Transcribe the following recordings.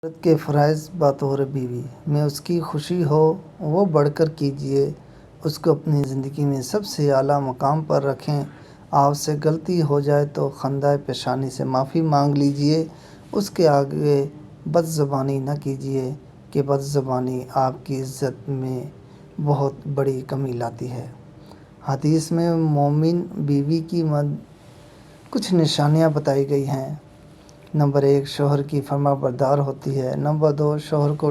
عورت کے فرائض بطور بیوی میں اس کی خوشی ہو وہ بڑھ کر کیجیے، اس کو اپنی زندگی میں سب سے اعلیٰ مقام پر رکھیں۔ آپ سے غلطی ہو جائے تو خندۂ پیشانی سے معافی مانگ لیجیے، اس کے آگے بد زبانی نہ کیجیے کہ بد زبانی آپ کی عزت میں بہت بڑی کمی لاتی ہے۔ حدیث میں مومن بیوی کی کچھ نشانیاں بتائی گئی ہیں۔ نمبر 1، شوہر کی فرما بردار ہوتی ہے۔ نمبر 2، شوہر کو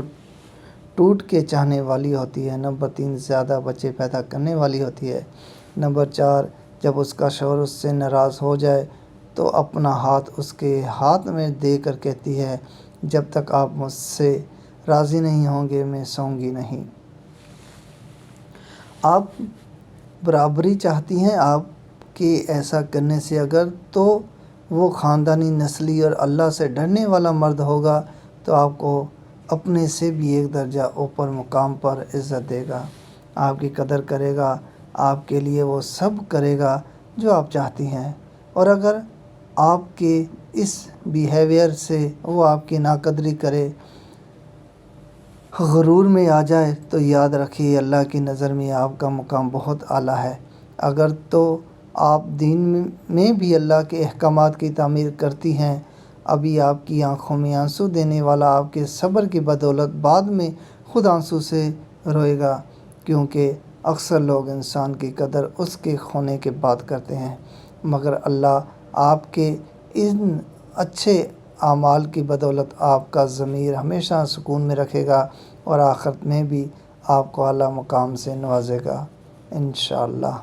ٹوٹ کے چاہنے والی ہوتی ہے۔ نمبر 3، زیادہ بچے پیدا کرنے والی ہوتی ہے۔ نمبر 4، جب اس کا شوہر اس سے ناراض ہو جائے تو اپنا ہاتھ اس کے ہاتھ میں دے کر کہتی ہے، جب تک آپ مجھ سے راضی نہیں ہوں گے میں سوؤں گی نہیں۔ آپ برابری چاہتی ہیں آپ کے ایسا کرنے سے اگر تو وہ خاندانی، نسلی اور اللہ سے ڈرنے والا مرد ہوگا تو آپ کو اپنے سے بھی ایک درجہ اوپر مقام پر عزت دے گا، آپ کی قدر کرے گا، آپ کے لیے وہ سب کرے گا جو آپ چاہتی ہیں۔ اور اگر آپ کے اس بیہیویئر سے وہ آپ کی ناقدری کرے، غرور میں آ جائے تو یاد رکھیے اللہ کی نظر میں آپ کا مقام بہت اعلیٰ ہے۔ اگر تو آپ دین میں بھی اللہ کے احکامات کی تعمیل کرتی ہیں، ابھی آپ کی آنکھوں میں آنسو دینے والا آپ کے صبر کی بدولت بعد میں خود آنسو سے روئے گا، کیونکہ اکثر لوگ انسان کی قدر اس کے کھونے کے بعد کرتے ہیں، مگر اللہ آپ کے ان اچھے اعمال کی بدولت آپ کا ضمیر ہمیشہ سکون میں رکھے گا اور آخرت میں بھی آپ کو اعلیٰ مقام سے نوازے گا انشاءاللہ۔